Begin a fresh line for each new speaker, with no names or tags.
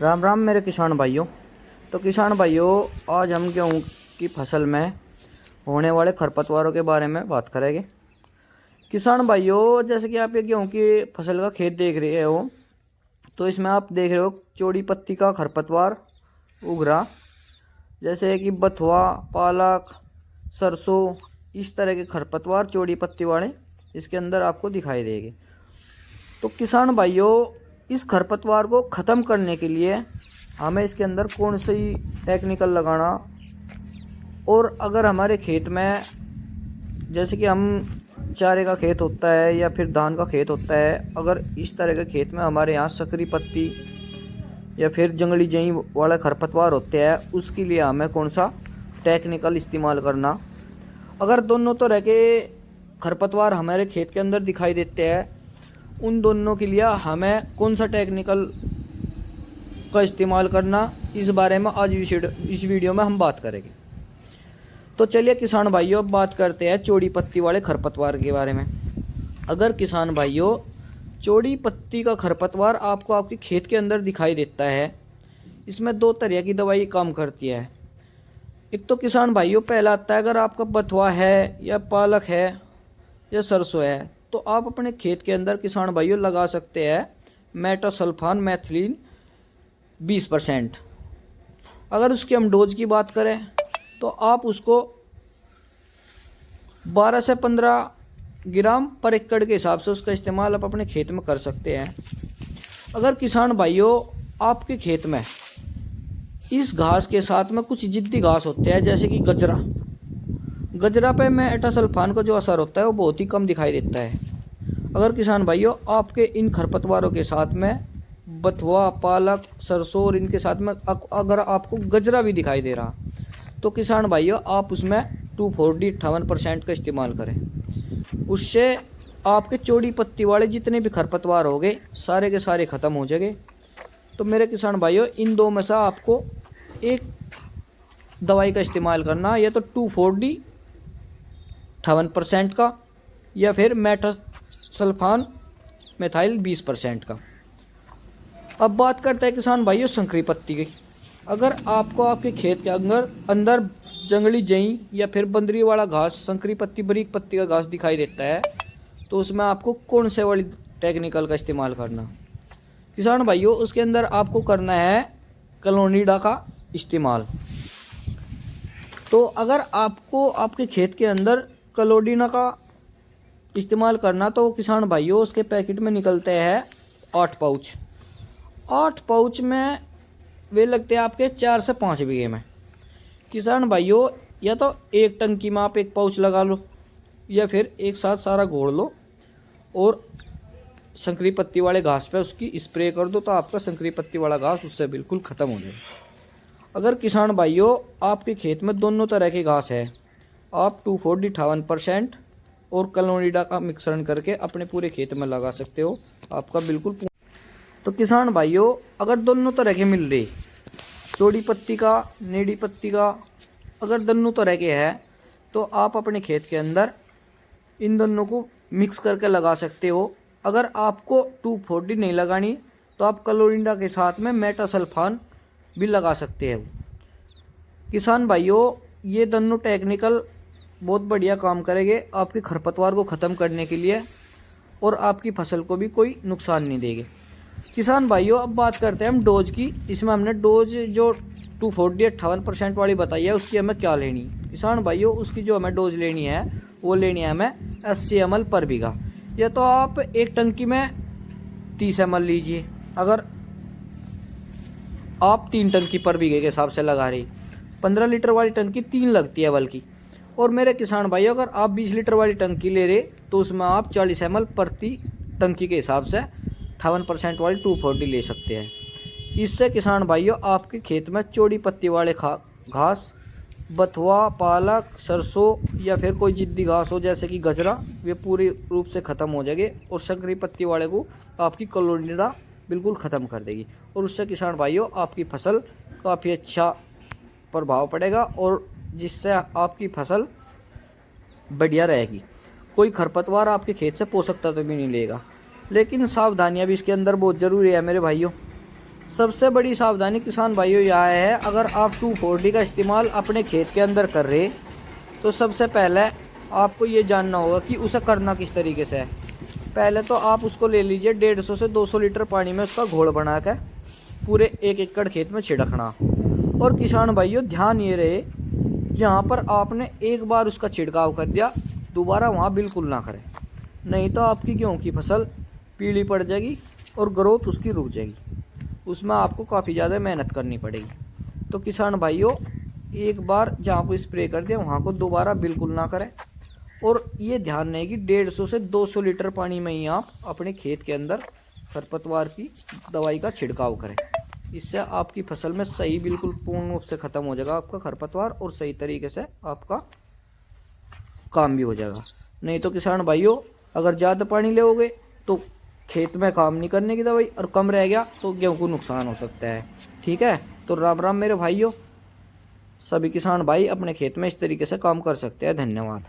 राम राम मेरे किसान भाइयों। तो किसान भाइयों, आज हम गेहूँ की फसल में होने वाले खरपतवारों के बारे में बात करेंगे। किसान भाइयों, जैसे कि आप ये गेहूँ की फसल का खेत देख रहे हो, तो इसमें आप देख रहे हो चौड़ी पत्ती का खरपतवार उग रहा, जैसे कि बथुआ, पालक, सरसों, इस तरह के खरपतवार चौड़ी पत्ती वाले इसके अंदर आपको दिखाई देंगे। तो किसान भाइयों, इस खरपतवार को ख़त्म करने के लिए हमें इसके अंदर कौन सी टेक्निकल लगाना, और अगर हमारे खेत में जैसे कि हम चारे का खेत होता है या फिर धान का खेत होता है, अगर इस तरह के खेत में हमारे यहाँ सकरी पत्ती या फिर जंगली जई वाला खरपतवार होते हैं, उसके लिए हमें कौन सा टेक्निकल इस्तेमाल करना। अगर दोनों तरह के खरपतवार हमारे खेत के अंदर दिखाई देते हैं, उन दोनों के लिए हमें कौन सा टेक्निकल का इस्तेमाल करना, इस बारे में आज इस वीडियो में हम बात करेंगे। तो चलिए किसान भाइयों, अब बात करते हैं चौड़ी पत्ती वाले खरपतवार के बारे में। अगर किसान भाइयों, चौड़ी पत्ती का खरपतवार आपको आपके खेत के अंदर दिखाई देता है, इसमें दो तरह की दवाई काम करती है। एक तो किसान भाइयों पहला आता है, अगर आपका बथुआ है या पालक है या सरसों है, तो आप अपने खेत के अंदर किसान भाइयों लगा सकते हैं मेटासल्फान मैथिलीन 20%। अगर उसकी हम डोज की बात करें तो आप उसको 12 से 15 ग्राम पर एकड़ के हिसाब से उसका इस्तेमाल आप अपने खेत में कर सकते हैं। अगर किसान भाइयों आपके खेत में इस घास के साथ में कुछ जिद्दी घास होते हैं, जैसे कि गजरा पे मेटासल्फान का जो असर होता है वो बहुत ही कम दिखाई देता है। अगर किसान भाइयों आपके इन खरपतवारों के साथ में बथुआ, पालक, सरसों और इनके साथ में अगर आपको गजरा भी दिखाई दे रहा, तो किसान भाइयों आप उसमें 2,4-D 58% का इस्तेमाल करें। उससे आपके चौड़ी पत्ती वाले जितने भी खरपतवार हो गए सारे के सारे ख़त्म हो जाएंगे। तो मेरे किसान भाइयों, इन दो में से आपको एक दवाई का इस्तेमाल करना, या तो 2,4-D 58% का, या फिर मेटासल्फान मेथाइल 20% का। अब बात करते हैं किसान भाइयों संकरी पत्ती की। अगर आपको आपके खेत के अंदर जंगली जई या फिर बंदरी वाला घास, संकरी पत्ती, बारीक पत्ती का घास दिखाई देता है, तो उसमें आपको कौन से वाली टेक्निकल का इस्तेमाल करना। किसान भाइयों, उसके अंदर आपको करना है क्लोनिडा का इस्तेमाल। तो अगर आपको आपके खेत के अंदर क्लोनिडा का इस्तेमाल करना, तो किसान भाइयों उसके पैकेट में निकलते हैं 8 पाउच। 8 पाउच में वे लगते हैं आपके 4 से 5 बीघे में। किसान भाइयों, या तो एक टंकी में आप एक पाउच लगा लो, या फिर एक साथ सारा घोड़ लो और संकरी पत्ती वाले घास पे उसकी स्प्रे कर दो, तो आपका संकरी पत्ती वाला घास उससे बिल्कुल ख़त्म हो जाएगा। अगर किसान भाइयों आपके खेत में दोनों तरह के घास है, आप 2,4-D 58% और क्लोनिडा का मिश्रण करके अपने पूरे खेत में लगा सकते हो, आपका बिल्कुल। तो किसान भाइयों, अगर दोनों तरह के मिल रहे, चौड़ी पत्ती का, नेड़ी पत्ती का, अगर दोनों तरह के हैं, तो आप अपने खेत के अंदर इन दोनों को मिक्स करके लगा सकते हो। अगर आपको 2,4-D नहीं लगानी, तो आप क्लोरिंडा के साथ में मेटासल्फान भी लगा सकते हैं। किसान भाइयों, ये दोनों टेक्निकल बहुत बढ़िया काम करेंगे आपके खरपतवार को ख़त्म करने के लिए, और आपकी फसल को भी कोई नुकसान नहीं देंगे। किसान भाइयों, अब बात करते हैं हम डोज की। इसमें हमने डोज जो 2,4-D 58% वाली बताई है, उसकी हमें क्या लेनी। किसान भाइयों, उसकी जो हमें डोज लेनी है वो लेनी है हमें 80 ml पर बीघा, या तो आप एक टंकी में 30 ml लीजिए। अगर आप 3 टंकी पर बीघे के हिसाब से लगा रही, 15 लीटर वाली टंकी 3 लगती है बल्कि। और मेरे किसान भाइयों, अगर आप 20 लीटर वाली टंकी ले रहे, तो उसमें आप 40 ml प्रति टंकी के हिसाब से 58% वाली 2,4-D ले सकते हैं। इससे किसान भाइयों आपके खेत में चौड़ी पत्ती वाले घास, बथुआ, पालक, सरसों या फिर कोई जिद्दी घास हो जैसे कि गजरा, वे पूरी रूप से ख़त्म हो जाएगी, और संकरी पत्ती वाले को आपकी क्लोनिडा बिल्कुल ख़त्म कर देगी। और उससे किसान भाइयों आपकी फसल काफ़ी अच्छा प्रभाव पड़ेगा, और जिससे आपकी फसल बढ़िया रहेगी। कोई खरपतवार आपके खेत से पोषक तत्व भी नहीं लेगा। लेकिन सावधानियां भी इसके अंदर बहुत ज़रूरी है मेरे भाइयों। सबसे बड़ी सावधानी किसान भाइयों यह है, अगर आप 2,4-D का इस्तेमाल अपने खेत के अंदर कर रहे तो सबसे पहले आपको ये जानना होगा कि उसे करना किस तरीके से है। पहले तो आप उसको ले लीजिए 150 से 200 लीटर पानी में उसका घोल बना कर पूरे 1 एकड़ खेत में छिड़कना। और किसान भाइयों ध्यान ये रहे, जहाँ पर आपने एक बार उसका छिड़काव कर दिया दोबारा वहाँ बिल्कुल ना करें, नहीं तो आपकी गेहूँ की फसल पीली पड़ जाएगी और ग्रोथ उसकी रुक जाएगी, उसमें आपको काफ़ी ज़्यादा मेहनत करनी पड़ेगी। तो किसान भाइयों एक बार जहाँ को स्प्रे कर दिया वहाँ को दोबारा बिल्कुल ना करें। और ये ध्यान रहे कि 150 से 200 लीटर पानी में ही आप अपने खेत के अंदर खरपतवार की दवाई का छिड़काव करें। इससे आपकी फसल में सही बिल्कुल पूर्ण रूप से ख़त्म हो जाएगा आपका खरपतवार और सही तरीके से आपका काम भी हो जाएगा। नहीं तो किसान भाइयों अगर ज़्यादा पानी लोगे तो खेत में काम नहीं करने की दवाई, और कम रह गया तो गेहूं को नुकसान हो सकता है। ठीक है, तो राम राम मेरे भाइयों, सभी किसान भाई अपने खेत में इस तरीके से काम कर सकते हैं। धन्यवाद।